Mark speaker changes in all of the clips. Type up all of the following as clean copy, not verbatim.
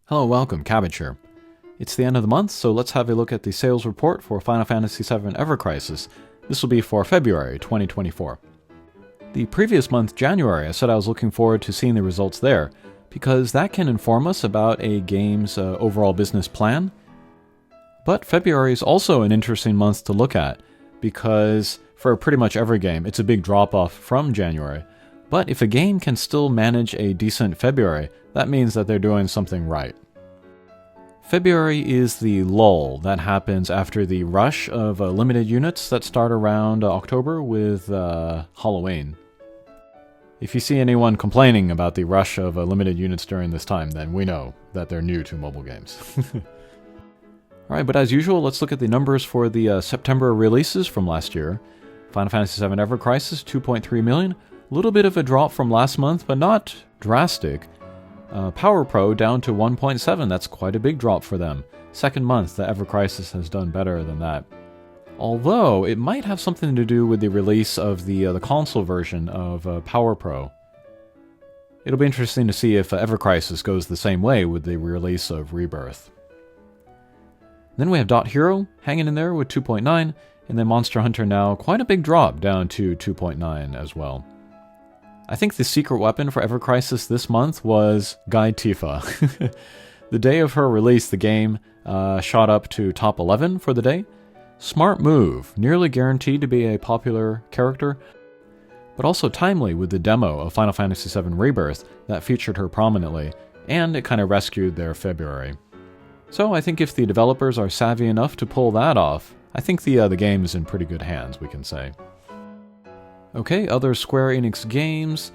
Speaker 1: Hello, welcome, Cabbage here. It's the end of the month, so let's have a look at the sales report for Final Fantasy VII Ever Crisis. This will be for February 2024. The previous month, January, I said I was looking forward to seeing the results there, because that can inform us about a game's overall business plan. But February is also an interesting month to look at, because for pretty much every game, it's a big drop-off from January. But if a game can still manage a decent February, that means that they're doing something right. February is the lull that happens after the rush of limited units that start around October with Halloween. If you see anyone complaining about the rush of limited units during this time, then we know that they're new to mobile games. Alright, but as usual, let's look at the numbers for the September releases from last year. Final Fantasy VII Ever Crisis, 2.3 million. A little bit of a drop from last month, but not drastic. Power Pro down to 1.7, that's quite a big drop for them. Second month, the Ever Crisis has done better than that. Although, it might have something to do with the release of the console version of Power Pro. It'll be interesting to see if Ever Crisis goes the same way with the release of Rebirth. Then we have Dot Hero hanging in there with 2.9, and then Monster Hunter now quite a big drop down to 2.9 as well. I think the secret weapon for Ever Crisis this month was Guide Tifa. The day of her release, the game shot up to top 11 for the day. Smart move, nearly guaranteed to be a popular character, but also timely with the demo of Final Fantasy VII Rebirth that featured her prominently, and it kind of rescued their February. So I think if the developers are savvy enough to pull that off, I think the game is in pretty good hands, we can say. Okay, other Square Enix games.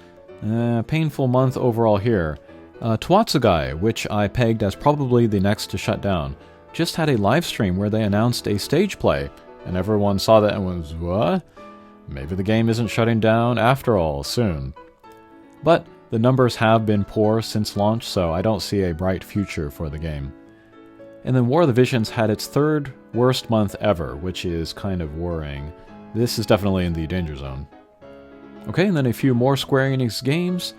Speaker 1: Painful month overall here. Twatsugai, which I pegged as probably the next to shut down, just had a live stream where they announced a stage play, and everyone saw that and was, what? Maybe the game isn't shutting down after all soon. But the numbers have been poor since launch, so I don't see a bright future for the game. And then War of the Visions had its third worst month ever, which is kind of worrying. This is definitely in the danger zone. Okay, and then a few more Square Enix games.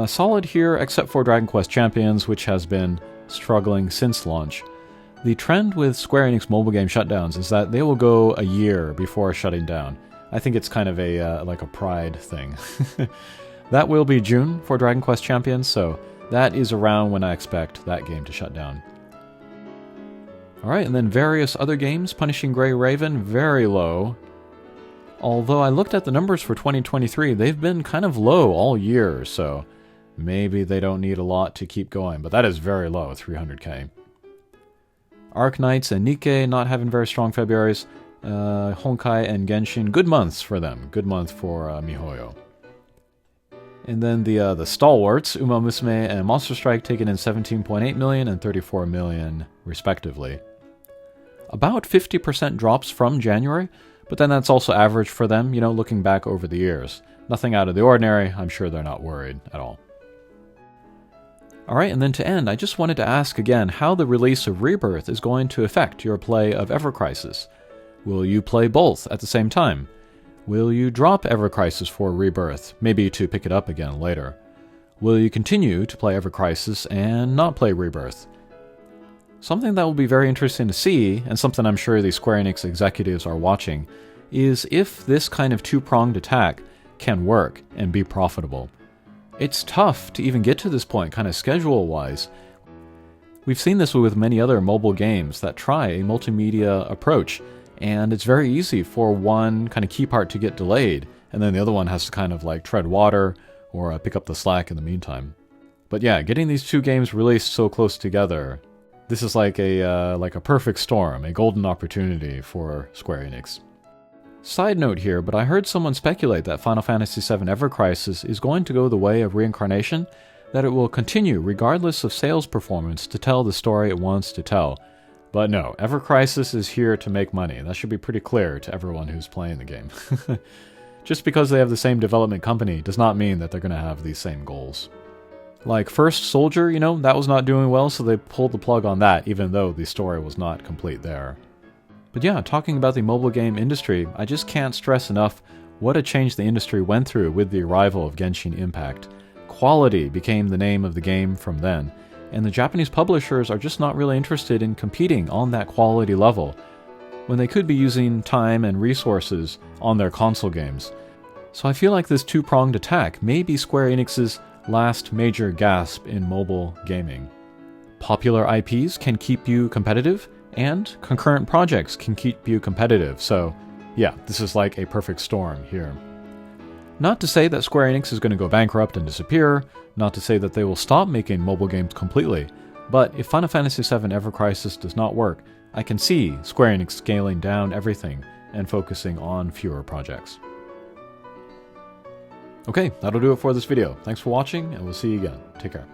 Speaker 1: Solid here, except for Dragon Quest Champions, which has been struggling since launch. The trend with Square Enix mobile game shutdowns is that they will go a year before shutting down. I think it's kind of a like a pride thing. That will be June for Dragon Quest Champions, so that is around when I expect that game to shut down. Alright, and then various other games. Punishing Grey Raven, very low. Although I looked at the numbers for 2023, they've been kind of low all year, so maybe they don't need a lot to keep going, but that is very low, 300k. Arknights and Nikke not having very strong Februaries. Honkai and Genshin, good months for them. Good month for MiHoYo. And then the stalwarts, Uma Musume and Monster Strike, taking in 17.8 million and 34 million, respectively. About 50% drops from January, but then that's also average for them, you know, looking back over the years. Nothing out of the ordinary, I'm sure they're not worried at all. Alright, and then to end, I just wanted to ask again how the release of Rebirth is going to affect your play of Ever Crisis. Will you play both at the same time? Will you drop Ever Crisis for Rebirth, maybe to pick it up again later? Will you continue to play Ever Crisis and not play Rebirth? Something that will be very interesting to see, and something I'm sure the Square Enix executives are watching, is if this kind of two-pronged attack can work and be profitable. It's tough to even get to this point, kind of schedule-wise. We've seen this with many other mobile games that try a multimedia approach, and it's very easy for one kind of key part to get delayed, and then the other one has to kind of like tread water or pick up the slack in the meantime. But yeah, getting these two games released so close together, this is like a perfect storm, a golden opportunity for Square Enix. Side note here, but I heard someone speculate that Final Fantasy VII Ever Crisis is going to go the way of reincarnation, that it will continue regardless of sales performance to tell the story it wants to tell. But no, Ever Crisis is here to make money. That should be pretty clear to everyone who's playing the game. Just because they have the same development company does not mean that they're going to have these same goals. Like First Soldier, you know, that was not doing well, so they pulled the plug on that, even though the story was not complete there. But yeah, talking about the mobile game industry, I just can't stress enough what a change the industry went through with the arrival of Genshin Impact. Quality became the name of the game from then, and the Japanese publishers are just not really interested in competing on that quality level, when they could be using time and resources on their console games. So I feel like this two-pronged attack may be Square Enix's last major gasp in mobile gaming. Popular IPs can keep you competitive, and concurrent projects can keep you competitive, so yeah, this is like a perfect storm here. Not to say that Square Enix is going to go bankrupt and disappear, not to say that they will stop making mobile games completely, but if Final Fantasy VII Ever Crisis does not work, I can see Square Enix scaling down everything and focusing on fewer projects. Okay, that'll do it for this video. Thanks for watching, and we'll see you again. Take care.